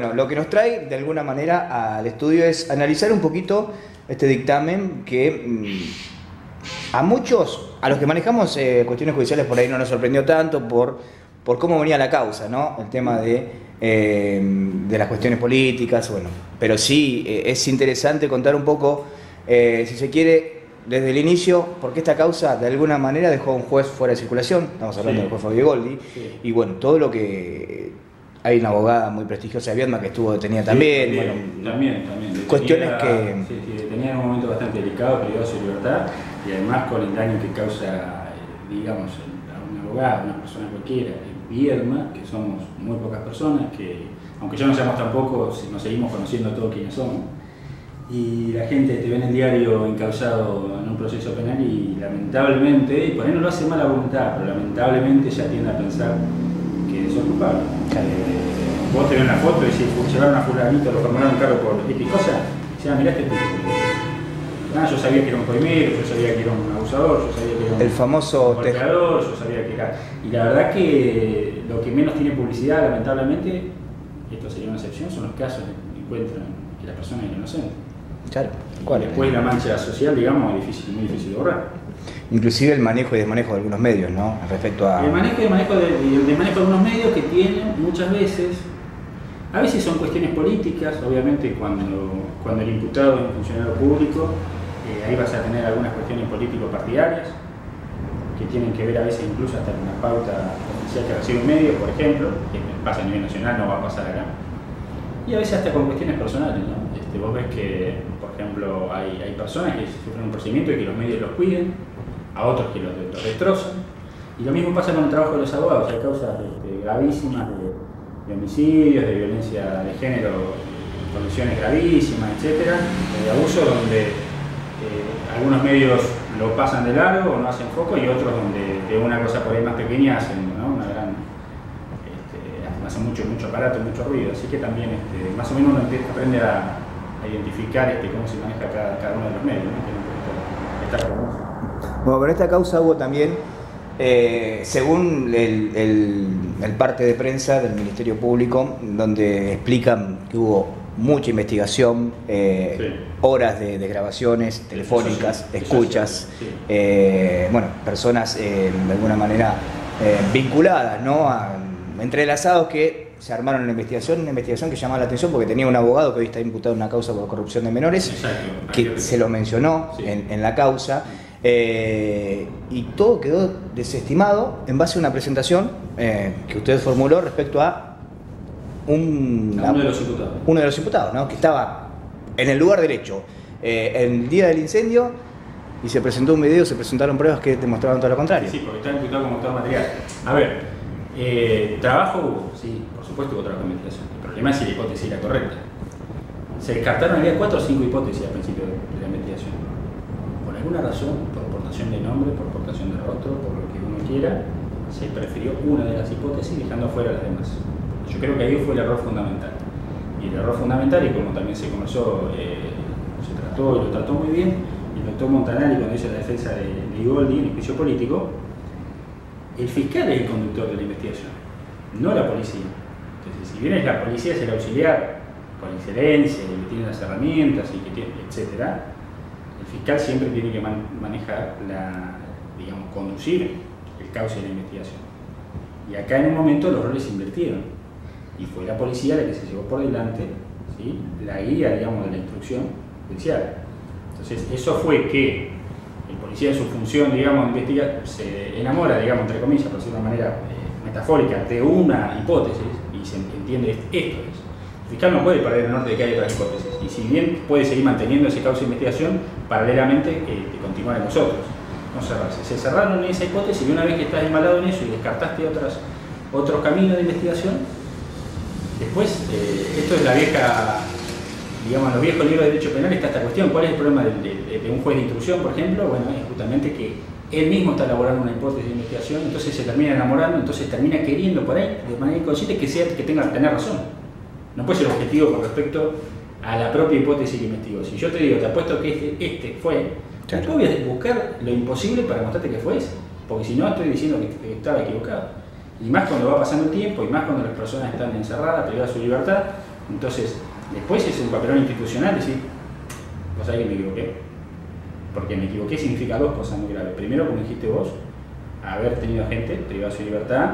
Bueno, lo que nos trae de alguna manera al estudio es analizar un poquito este dictamen que a muchos, a los que manejamos cuestiones judiciales por ahí no nos sorprendió tanto por cómo venía la causa, ¿no? El tema de las cuestiones políticas, bueno, pero sí es interesante contar un poco, si se quiere, desde el inicio, porque esta causa de alguna manera dejó a un juez fuera de circulación, estamos hablando del juez Fabio Goldi, y bueno, todo lo que... Hay una abogada muy prestigiosa de Viedma que estuvo detenida también. También. Cuestiones que... Sí, detenida en un momento bastante delicado, privado de su libertad, y además con el daño que causa, digamos, a una abogada, a una persona cualquiera, en Viedma, que somos muy pocas personas, que aunque ya no seamos tampoco, nos seguimos conociendo todos quienes somos. Y la gente te ve en el diario encausado en un proceso penal y lamentablemente, y por ahí no lo hace mala voluntad, pero lamentablemente ya tiende a pensar que es culpable. Vos te ves una foto y decís, llevaron a fulanito, lo formaron un cargo por X cosa, y decís, mirá este tipo. Yo sabía que era un coimero, yo sabía que era un abusador, yo sabía que era un golpeador, yo sabía que era... Y la verdad que lo que menos tiene publicidad, lamentablemente, esto sería una excepción, son los casos que encuentran que la persona es inocente. Claro. ¿Cuál? Después la mancha social, digamos, es muy difícil de borrar. Inclusive el manejo y desmanejo de algunos medios, ¿no? Respecto a... El manejo de algunos medios que tienen muchas veces, a veces son cuestiones políticas, obviamente cuando el imputado es un funcionario público, ahí vas a tener algunas cuestiones político-partidarias, que tienen que ver a veces incluso hasta con una pauta oficial que recibe un medio, por ejemplo, que pasa a nivel nacional, no va a pasar acá. Y a veces hasta con cuestiones personales, ¿no? Vos ves que, por ejemplo, hay personas que sufren un procedimiento y que los medios los cuiden, a otros que los destrozan. Y lo mismo pasa con el trabajo de los abogados. Hay causas gravísimas de homicidios, de violencia de género, condiciones gravísimas, etc. De abuso donde algunos medios lo pasan de largo o no hacen foco y otros donde de una cosa por ahí más pequeña hacen, ¿no? Una gran... hacen mucho aparato, mucho ruido. Así que también más o menos uno aprende a identificar cómo se maneja cada uno de los medios, ¿no? Que no puede estar bueno, pero en esta causa hubo también, según el parte de prensa del Ministerio Público, donde explican que hubo mucha investigación, horas de grabaciones telefónicas, escuchas, bueno, personas de alguna manera vinculadas, ¿no? Entrelazados que se armaron una investigación que llamaba la atención porque tenía un abogado que hoy está imputado en una causa por corrupción de menores, que se lo mencionó en la causa. Y todo quedó desestimado en base a una presentación que usted formuló respecto a uno de los imputados, ¿no? Que estaba en el lugar del hecho el día del incendio y se presentó un video, se presentaron pruebas que demostraban todo lo contrario. Sí, porque está imputado como autor material. A ver, trabajo hubo, sí, por supuesto hubo trabajo de investigación. El problema es si la hipótesis era correcta. Se descartaron, había 4 o 5 hipótesis al principio de la investigación. Por alguna razón, por portación de nombre, por portación de rostro, por lo que uno quiera, se prefirió una de las hipótesis dejando fuera las demás. Yo creo que ahí fue el error fundamental. Y el error fundamental, y como también se conversó, se trató y lo trató muy bien, el doctor Montanari cuando hizo la defensa de Goldi en el juicio político, el fiscal es el conductor de la investigación, no la policía. Entonces, si bien es la policía, es el auxiliar por excelencia, y que tiene las herramientas, y que tiene, etcétera, el fiscal siempre tiene que manejar, digamos, conducir el cauce de la investigación. Y acá en un momento los roles se invirtieron. Y fue la policía la que se llevó por delante, ¿sí?, la guía, digamos, de la instrucción judicial. Entonces, eso fue que el policía en su función, digamos, de investigar, se enamora, digamos, entre comillas, por decirlo de una manera metafórica, de una hipótesis y se entiende esto es. El fiscal no puede perder el norte de que hay otras hipótesis. Y si bien puede seguir manteniendo ese cauce de investigación, paralelamente continuar en los otros. No cerrarse. Se cerraron en esa hipótesis y una vez que estás embalado en eso y descartaste otros caminos de investigación, después, esto es la vieja, digamos, en los viejos libros de derecho penal está esta cuestión. ¿Cuál es el problema de un juez de instrucción, por ejemplo? Bueno, es justamente que él mismo está elaborando una hipótesis de investigación, entonces se termina enamorando, entonces termina queriendo por ahí, de manera inconsciente, que tenga que tener razón. No puede ser objetivo con respecto a la propia hipótesis que investigó. Si yo te digo, te apuesto que este fue, después voy a buscar lo imposible para mostrarte que fue ese, porque si no estoy diciendo que estaba equivocado. Y más cuando va pasando el tiempo, y más cuando las personas están encerradas, privadas de su libertad, Entonces, después es un papelón institucional decir, vos sabés que me equivoqué. Porque me equivoqué significa dos cosas muy graves. Primero, como dijiste vos, haber tenido gente privada de su libertad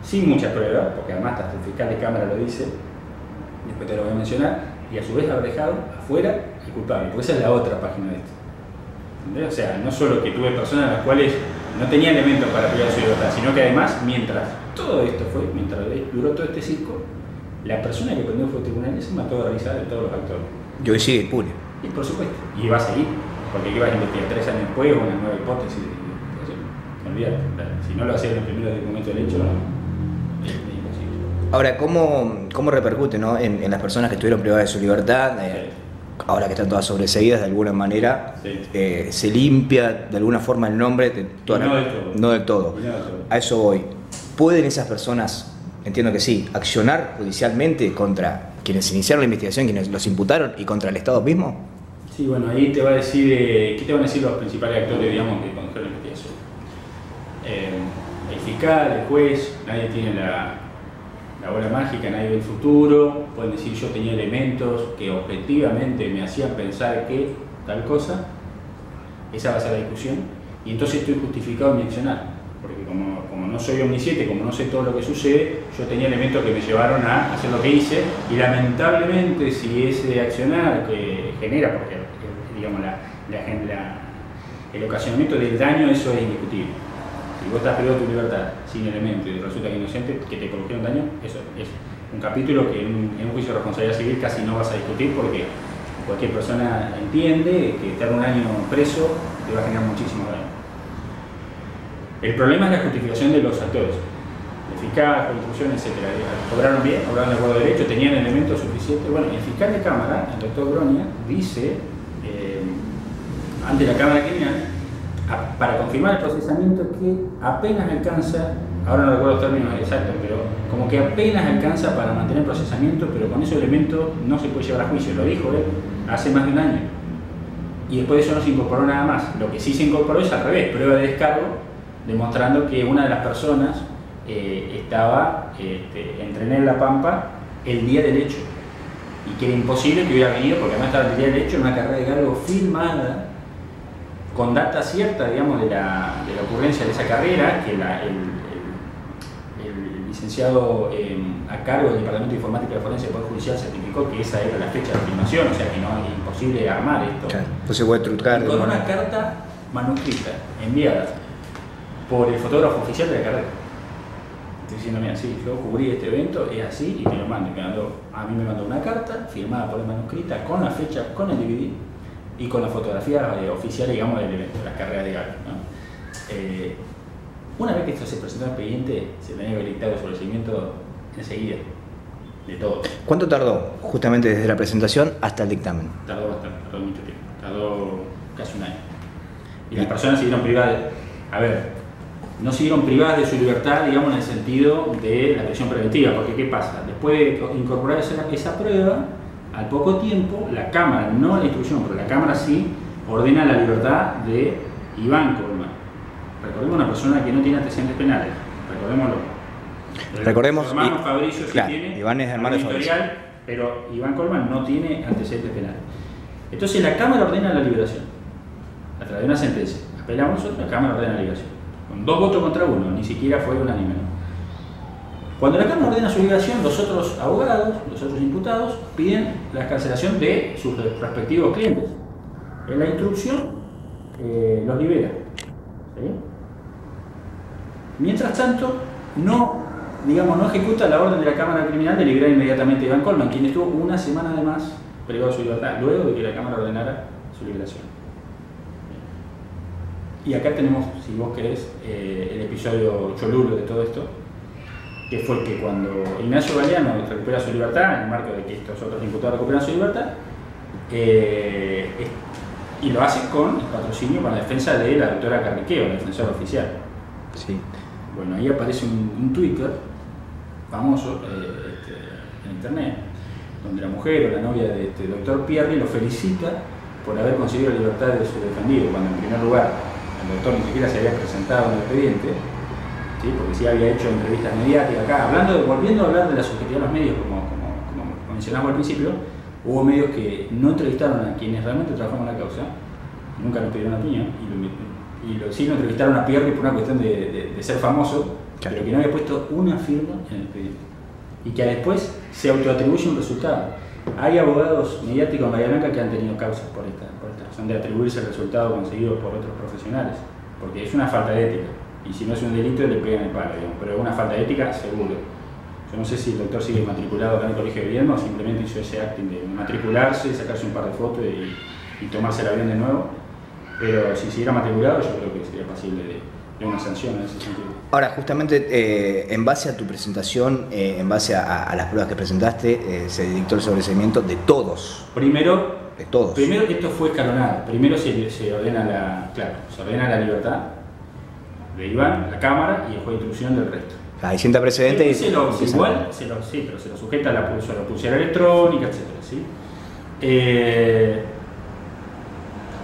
sin muchas pruebas, porque además hasta el fiscal de cámara lo dice, después te lo voy a mencionar, y a su vez haber dejado afuera el culpable, porque esa es la otra página de esto. ¿Entendés? O sea, no solo que tuve personas las cuales no tenían elementos para privar de su libertad, sino que además, mientras todo esto fue, mientras duró todo este circo, la persona que prendió fue el tribunal y se mató de risa de todos los actores. Y hoy sigue impune. Y por supuesto, y va a seguir, porque aquí vas a investigar 3 años después una nueva hipótesis. Olvídate, si no lo hacía en el primer momento del hecho, es imposible. Ahora, ¿cómo repercute, ¿no? en las personas que estuvieron privadas de su libertad? Ahora que están todas sobreseídas de alguna manera, se limpia de alguna forma el nombre de toda no, no del todo. A eso voy. ¿Pueden esas personas, entiendo que sí, accionar judicialmente contra quienes iniciaron la investigación, quienes los imputaron y contra el Estado mismo? Sí, bueno, ahí te va a decir, ¿qué te van a decir los principales actores, digamos, que condujeron la investigación? El fiscal, el juez, nadie tiene la bola mágica, nadie ve el futuro, pueden decir yo tenía elementos que objetivamente me hacían pensar que tal cosa, esa va a ser la discusión, y entonces estoy justificado en mi accionar, porque como no soy omnisciente, como no sé todo lo que sucede, yo tenía elementos que me llevaron a hacer lo que hice, y lamentablemente si ese accionar que genera, porque digamos el ocasionamiento del daño, eso es indiscutible. Si vos estás privado de tu libertad sin elementos y resulta que inocente, que te produjeron daño, eso es un capítulo que en un juicio de responsabilidad civil casi no vas a discutir porque cualquier persona entiende que estar un año preso te va a generar muchísimo daño. El problema es la justificación de los actores, el fiscal, la institución, etc. Obraron bien, obraron de acuerdo a derecho, tenían elementos suficientes. Bueno, el fiscal de cámara, el doctor Bronia, dice ante la Cámara Criminal, para confirmar el procesamiento, que apenas alcanza, ahora no recuerdo los términos exactos, pero como que apenas alcanza para mantener procesamiento, pero con esos elementos no se puede llevar a juicio. Lo dijo él hace más de un año. Y después de eso no se incorporó nada más. Lo que sí se incorporó es al revés, prueba de descargo, demostrando que una de las personas estaba en Trenel La Pampa el día del hecho. Y que era imposible que hubiera venido, porque además estaba el día del hecho en una carrera de galgo filmada, con data cierta, digamos, de la ocurrencia de esa carrera, que el licenciado a cargo del Departamento de Informática de Forense del Poder Judicial certificó que esa era la fecha de filmación, o sea que no es imposible armar esto. Claro, pues se puede trucar. Con una carta manuscrita enviada por el fotógrafo oficial de la carrera. Estoy diciendo, mira, sí, yo cubrí este evento, es así, y te lo mando. A mí me mandó una carta firmada por el manuscrita con la fecha, con el DVD, y con la fotografía oficial, digamos, del evento, las carreras de galgo, ¿no? Una vez que esto se presentó al expediente, se tenía que haber dictado el procedimiento enseguida, de todo. ¿Cuánto tardó, justamente desde la presentación hasta el dictamen? Tardó bastante, tardó mucho tiempo, tardó casi un año. Y las personas siguieron privadas, no siguieron privadas de su libertad, digamos, en el sentido de la prisión preventiva, porque ¿qué pasa? Después de incorporar esa prueba, al poco tiempo, la Cámara, no la instrucción, pero la Cámara sí ordena la libertad de Iván Colman. Recordemos una persona que no tiene antecedentes penales, recordemos. Su hermano Fabricio sí, claro, tiene Iván es hermano de Fabricio, pero Iván Colman no tiene antecedentes penales. Entonces la Cámara ordena la liberación a través de una sentencia. Apelamos nosotros, la Cámara ordena la liberación. Con 2 votos contra 1, ni siquiera fue unánime, ¿no? Cuando la Cámara ordena su liberación, los otros abogados, los otros imputados, piden la excarcelación de sus respectivos clientes. En la instrucción los libera. ¿Sí? Mientras tanto, no ejecuta la orden de la Cámara Criminal de liberar inmediatamente a Iván Colman, quien estuvo una semana además privado de su libertad, luego de que la Cámara ordenara su liberación. Y acá tenemos, si vos querés, el episodio cholulo de todo esto, que fue que cuando Ignacio Galeano recupera su libertad, en el marco de que estos otros imputados recuperan su libertad, y lo hace con el patrocinio para la defensa de la doctora Carriqueo, la defensora oficial. Sí. Bueno, ahí aparece un Twitter famoso en internet, donde la mujer o la novia de este doctor Pierri lo felicita por haber conseguido la libertad de su defendido, cuando en primer lugar el doctor ni siquiera se había presentado en el expediente, ¿sí? Porque sí había hecho entrevistas mediáticas acá, volviendo a hablar de la subjetividad de los medios, como mencionamos al principio, hubo medios que no entrevistaron a quienes realmente trabajamos en la causa, nunca nos pidieron opinión, sí nos entrevistaron a Pierri por una cuestión de ser famoso, claro, pero que no había puesto una firma en el expediente. Y que después se autoatribuye un resultado. Hay abogados mediáticos en Bahía Blanca que han tenido causas por esta razón de atribuirse el resultado conseguido por otros profesionales, porque es una falta de ética. Y si no es un delito, le pegan el palo, digamos. Pero es una falta de ética, seguro. Yo no sé si el doctor sigue matriculado acá en el Colegio de Gobierno o simplemente hizo ese acting de matricularse, sacarse un par de fotos y tomarse el avión de nuevo. Pero si siguiera matriculado, yo creo que sería pasible de una sanción en ese sentido. Ahora, justamente en base a tu presentación, en base a las pruebas que presentaste, se dictó el sobreseimiento de todos. Primero, Primero esto fue escalonado. Primero se ordena la libertad de Iván, la cámara y el juez de instrucción del resto. Hay sienta precedente y se lo sujeta a la pulsera electrónica, etc. ¿Sí?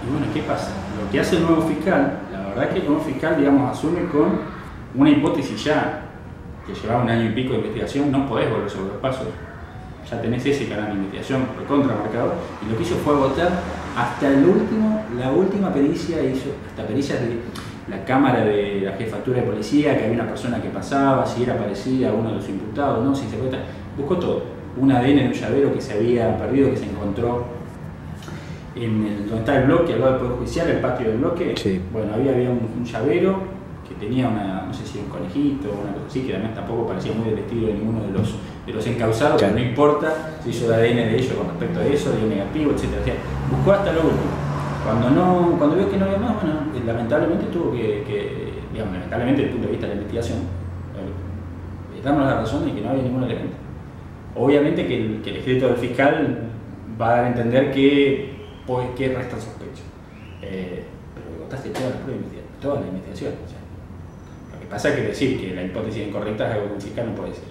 Y bueno, ¿qué pasa? Lo que hace el nuevo fiscal, la verdad es que el nuevo fiscal, digamos, asume con una hipótesis ya que llevaba 1 año y pico de investigación, no podés volver sobre los pasos. Ya tenés ese canal de investigación recontramarcado, y lo que hizo fue agotar hasta la última pericia, hizo hasta pericias de la cámara de la jefatura de policía, que había una persona que pasaba, si era parecida a uno de los imputados, no, si se cuenta, buscó todo. Un ADN de un llavero que se había perdido, que se encontró donde está el bloque, al lado del Poder Judicial, el patio del bloque. Sí. Bueno, había un llavero que tenía no sé si un conejito o una cosa así, que además tampoco parecía muy del estilo de ninguno de los encausados, claro, pero no importa, se hizo el ADN de ellos con respecto a eso, dio negativo, etc. O sea, buscó hasta lo último. Cuando vio que no había más, bueno, lamentablemente tuvo digamos, lamentablemente desde el punto de vista de la investigación, darnos la razón de que no había ningún elemento. Obviamente que el escrito del fiscal va a dar a entender que resta sospecha. Pero agotaste toda la investigación. O sea, lo que pasa es que decir que la hipótesis es incorrecta es algo que un fiscal no puede decir.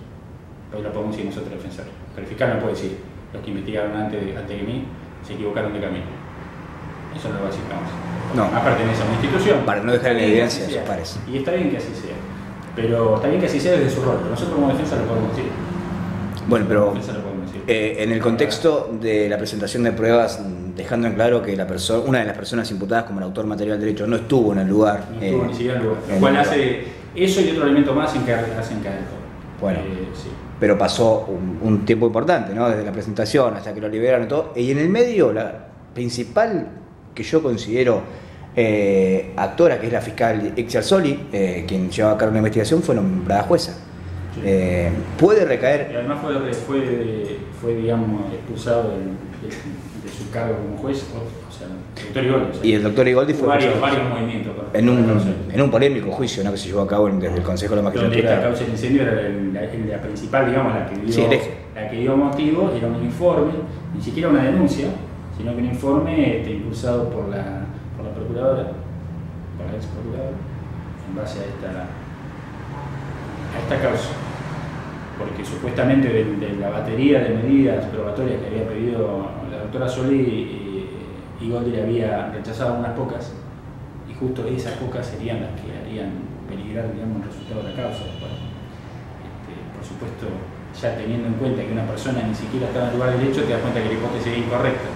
Hoy lo podemos decir nosotros, defensores. Pero el fiscal no puede decir, los que investigaron antes de mí se equivocaron de camino. Eso no lo va a decir jamás. No. Pertenece a una institución. Para no dejar en evidencia, eso parece. Y está bien que así sea. Pero está bien que así sea desde su rol. Pero nosotros como defensa lo podemos decir. Bueno, pero en el contexto de la presentación de pruebas, dejando en claro que una de las personas imputadas como el autor material del hecho no estuvo en el lugar. No estuvo ni siquiera en el lugar. Lo cual hace eso y otro elemento más hacen caer todo. Bueno, sí. Pero pasó un tiempo importante, ¿no? Desde la presentación hasta que lo liberaron y todo. Y en el medio, la principal que yo considero actora, que es la fiscal Ixia Soli, quien llevaba a cabo una investigación, fue nombrada jueza. Sí. Puede recaer. Y además fue digamos, expulsado de su cargo como juez, o sea, el doctor Igoldi. O sea, y el doctor Igoldi fue varios movimientos. En un polémico juicio, ¿no?, que se llevó a cabo desde el Consejo de la Magistratura. Donde esta causa del incendio era la principal, digamos, la que dio motivo, era un informe, ni siquiera una denuncia, sino que un informe impulsado por la procuradora, por la ex procuradora, en base a esta causa. Porque supuestamente de la batería de medidas probatorias que había pedido la doctora Soli, Igoldi le había rechazado unas pocas, y justo esas pocas serían las que harían peligrar, digamos, el resultado de la causa. Bueno, por supuesto, ya teniendo en cuenta que una persona ni siquiera estaba en el lugar del hecho, te das cuenta que la hipótesis es incorrecta.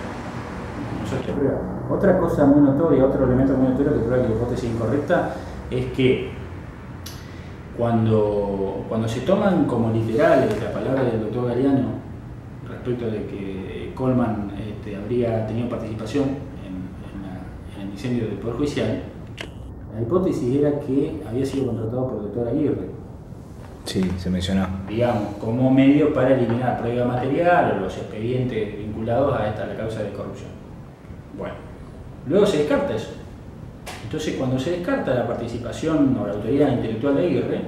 Otra cosa muy notoria, otro elemento muy notorio que prueba que la hipótesis es incorrecta es que cuando se toman como literales la palabra del doctor Galeano respecto de que Coleman habría tenido participación en el incendio del Poder Judicial, la hipótesis era que había sido contratado por el doctor Aguirre. Sí, se mencionó. Digamos, como medio para eliminar prueba material o los expedientes vinculados a la causa de corrupción. Bueno, luego se descarta eso. Entonces, cuando se descarta la participación o la autoridad intelectual de Aguirre,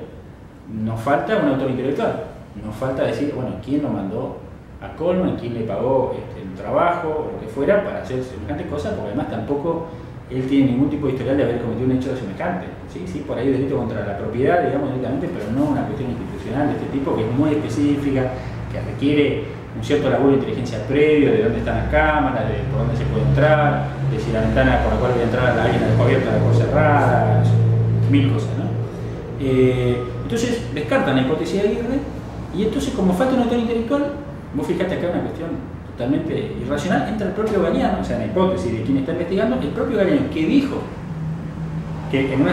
nos falta un autor intelectual. Nos falta decir, bueno, quién lo mandó a Coleman, quién le pagó el trabajo o lo que fuera para hacer semejante cosa, porque además tampoco él tiene ningún tipo de historial de haber cometido un hecho semejante. Sí, por ahí delito contra la propiedad, digamos, directamente, pero no una cuestión institucional de este tipo, que es muy específica, que requiere un cierto laburo de inteligencia previo, de dónde están las cámaras, de por dónde se puede entrar, de si la ventana por la cual voy a entrar alguien la dejó abierta, la dejó cerrada, no sé, mil cosas, ¿no? Entonces descartan la hipótesis de Aguirre, y entonces como falta un autor intelectual, Vos fijate acá una cuestión totalmente irracional, entra el propio Galeano, o sea, en la hipótesis de quien está investigando, el propio Galeano que dijo que en una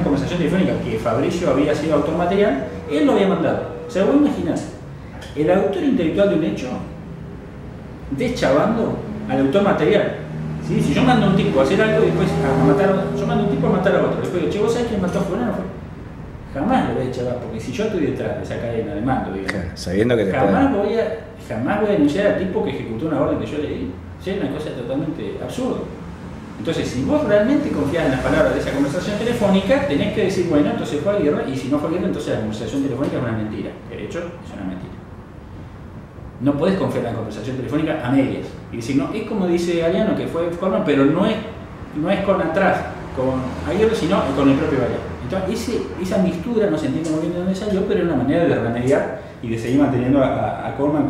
conversación telefónica que Fabricio había sido autor material, él lo había mandado. O sea, vos imaginás, el autor intelectual de un hecho deschavando al autor material. ¿Sí? Si yo mando a un tipo a hacer algo y después a matar, yo mando a un tipo a matar a otro, después digo, che, ¿vos sabés quién mató a fulano? Jamás lo voy a deschavar, porque si yo estoy detrás de esa cadena de mando, digamos, Claro, sabiendo que te jamás voy a denunciar al tipo que ejecutó una orden que yo le di. Es una cosa totalmente absurda. Entonces, si vos realmente confías en las palabras de esa conversación telefónica, tenés que decir, bueno, entonces fue Aguirre, y si no fue Aguirre, entonces la conversación telefónica es una mentira. De hecho, es una mentira. No podés confiar en la conversación telefónica a medias. Y decir, no, es como dice Galeano, que fue Colman, pero no es con atrás, con Aguirre, sino con el propio Galeano. Entonces, esa mixtura no se entiende muy bien de dónde salió, pero es una manera de remediar y de seguir manteniendo a Colman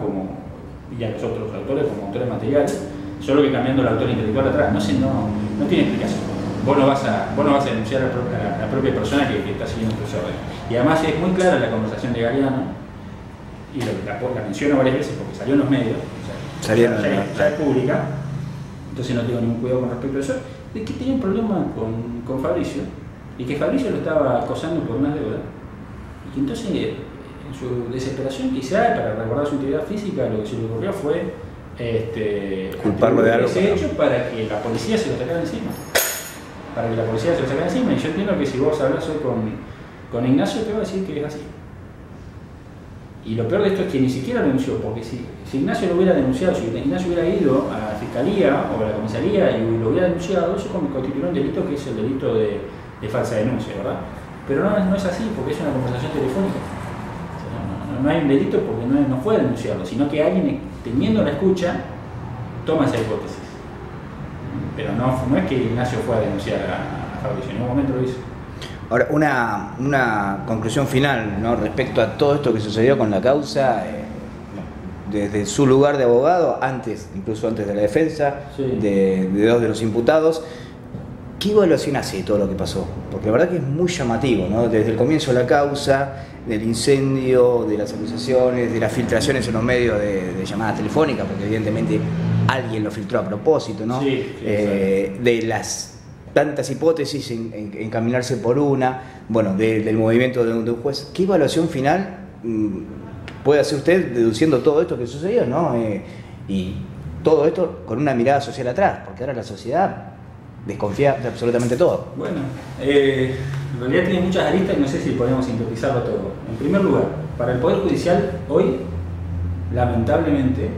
y a los otros autores como autores materiales, solo que cambiando el autor intelectual atrás. No tiene explicación. Vos no vas a denunciar a la propia persona que está siguiendo tus órdenes. Y además es muy clara la conversación de Galeano, y la menciono varias veces porque salió en los medios, o sea, ya es pública, entonces no tengo ningún cuidado con respecto a eso, de que tenía un problema con Fabricio, y que Fabricio lo estaba acosando por una deuda, y que entonces en su desesperación quizá para resguardar su integridad física lo que se le ocurrió fue culparlo de algo ese hecho para que la policía se lo sacara encima, y yo entiendo que si vos hablas hoy con Ignacio te va a decir que es así. Y lo peor de esto es que ni siquiera lo denunció, porque si Ignacio lo hubiera denunciado, si Ignacio hubiera ido a la fiscalía o a la comisaría y lo hubiera denunciado, eso constituirá un delito que es el delito de falsa denuncia, ¿verdad? Pero no es así, porque es una conversación telefónica. O sea, no hay un delito porque no fue a denunciarlo, sino que alguien, teniendo la escucha, toma esa hipótesis. Pero no es que Ignacio fue a denunciar a Fabricio, en ningún momento lo hizo. Ahora, una conclusión final, ¿no?, respecto a todo esto que sucedió con la causa, desde su lugar de abogado, incluso antes de la defensa, sí, de dos de los imputados. ¿Qué evaluación hace de todo lo que pasó? Porque la verdad que es muy llamativo, ¿no? Desde el comienzo de la causa, del incendio, de las acusaciones, de las filtraciones en los medios de llamadas telefónicas, porque evidentemente alguien lo filtró a propósito, ¿no? Sí, de las tantas hipótesis en encaminarse por una, bueno, del movimiento de un juez. ¿Qué evaluación final puede hacer usted deduciendo todo esto que sucedió, ¿no? Y todo esto con una mirada social atrás, porque ahora la sociedad desconfía de absolutamente todo. Bueno, en realidad tiene muchas aristas y no sé si podemos sintetizarlo todo. En primer lugar, para el Poder Judicial hoy, lamentablemente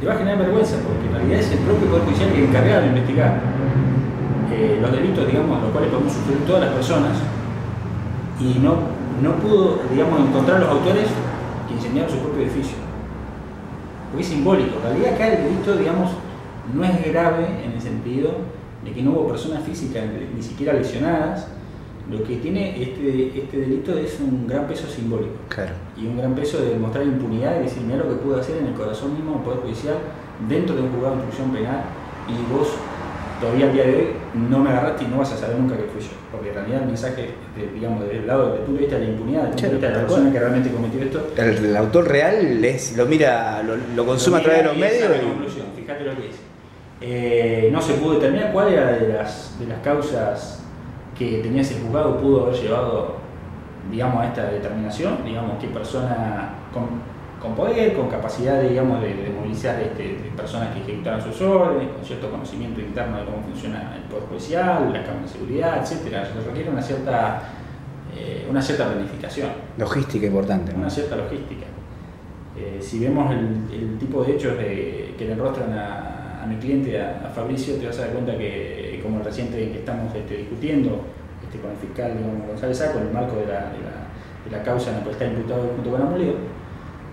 le va a generar vergüenza, porque en realidad es el propio Poder Judicial el encargado de investigar los delitos, digamos, los cuales podemos sufrir todas las personas, y no pudo, digamos, encontrar los autores que incendiaron su propio edificio. Porque es simbólico. En realidad acá el delito, digamos, no es grave en el sentido de que no hubo personas físicas ni siquiera lesionadas. Lo que tiene este delito es un gran peso simbólico. Claro. Y un gran peso de demostrar impunidad y decir, mira lo que pude hacer en el corazón mismo del Poder Judicial, dentro de un juzgado de instrucción penal, y vos todavía al día de hoy no me agarraste y no vas a saber nunca que fui yo. Porque en realidad el mensaje, digamos, desde el punto de vista de la impunidad, desde el punto de vista de la persona que realmente cometió esto, el autor real lo mira, lo consume a través de los medios. Y conclusión, fíjate lo que es. No se pudo determinar cuál era de las causas que tenía ese juzgado pudo haber llevado, digamos, a esta determinación, digamos, qué persona con poder, con capacidad, digamos, de movilizar personas que ejecutaran sus órdenes, con cierto conocimiento interno de cómo funciona el Poder Judicial, las cámaras de seguridad, etc. Se requiere una cierta planificación. Logística importante, ¿no? Una cierta logística. Si vemos el tipo de hechos que le enrostran a mi cliente, a Fabricio, te vas a dar cuenta que, como el reciente en que estamos discutiendo con el fiscal González Saco, en el marco de la causa en la que está imputado junto con Amolio,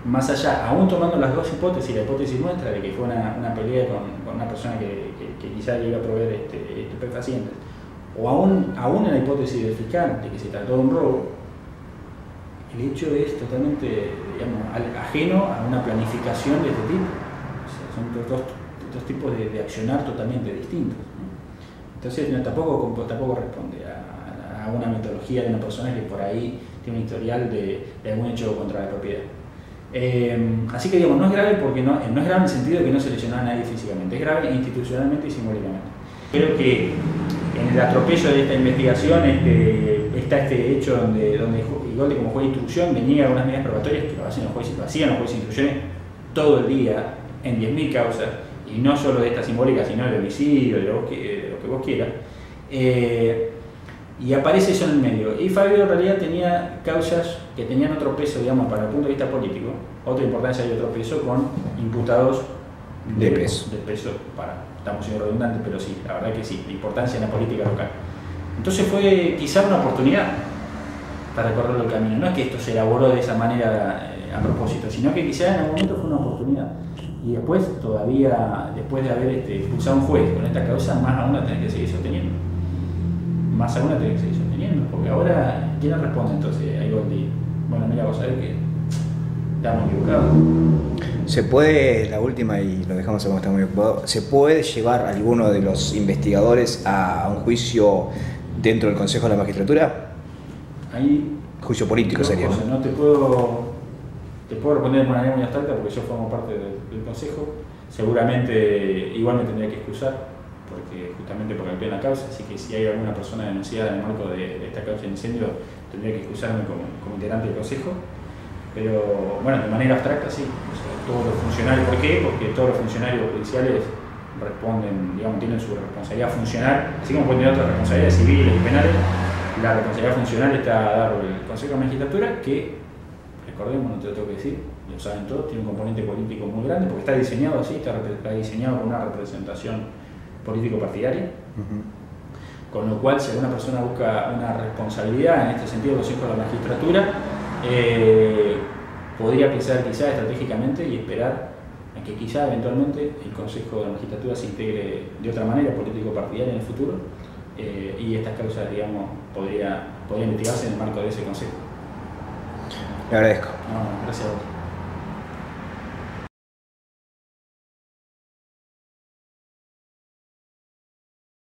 más allá, aún tomando las dos hipótesis, la hipótesis nuestra de que fue una pelea con una persona que quizá le iba a proveer estupefacientes, o aún en la hipótesis del fiscal de que se trató de un robo, el hecho es totalmente, digamos, ajeno a una planificación de este tipo. O sea, son dos tipos de accionar totalmente distintos, ¿no? Entonces tampoco responde a una metodología de una persona que por ahí tiene un historial de algún hecho contra la propiedad. Así que digamos, no es grave porque no es grave en el sentido de que no se lesionó a nadie físicamente, es grave institucionalmente y simbólicamente. Creo que en el atropello de esta investigación está este hecho donde Igolde, como juez de instrucción, deniega algunas medidas probatorias que lo hacían los jueces de instrucciones todo el día en 10.000 causas, y no solo de esta simbólica, sino de homicidio, de lo que vos quieras. Y aparece eso en el medio. Y Fabio en realidad tenía causas que tenían otro peso, digamos, para el punto de vista político, otra importancia y otro peso con imputados de peso. Estamos siendo redundantes, pero sí, la verdad que sí, la importancia en la política local. Entonces fue quizá una oportunidad para recorrer el camino. No es que esto se elaboró de esa manera a propósito, sino que quizá en algún momento fue una oportunidad. Y después, todavía, después de haber expulsado a un juez con esta causa, más aún la tenés que seguir sosteniendo. Porque ahora, ¿quién le responde entonces a Igolde? Bueno, mira, vos sabés que estamos equivocados. ¿Se puede, la última y lo dejamos como está muy ocupado, ¿se puede llevar a alguno de los investigadores a un juicio dentro del Consejo de la Magistratura? Ahí, juicio político sería, ¿no? No te puedo responder de manera muy abstracta porque yo formo parte del Consejo. Seguramente igual me tendría que excusar, justamente porque actué en la causa, así que si hay alguna persona denunciada en el marco de esta causa de incendio, tendría que excusarme como integrante del Consejo. Pero bueno, de manera abstracta sí. O sea, todos los funcionarios, ¿por qué? Porque todos los funcionarios judiciales responden, digamos, tienen su responsabilidad funcional, así como pueden tener otras responsabilidades civiles y penales. La responsabilidad funcional está dada por el Consejo de Magistratura, que, recordemos, no te lo tengo que decir, lo saben todos, tiene un componente político muy grande, porque está diseñado así, está diseñado con una representación político-partidaria. Con lo cual, si alguna persona busca una responsabilidad en este sentido del Consejo de la Magistratura, podría pensar quizá estratégicamente y esperar a que quizá eventualmente el Consejo de la Magistratura se integre de otra manera político-partidaria en el futuro, y estas causas, digamos, podría investigarse en el marco de ese Consejo. Le agradezco. No, gracias a vos.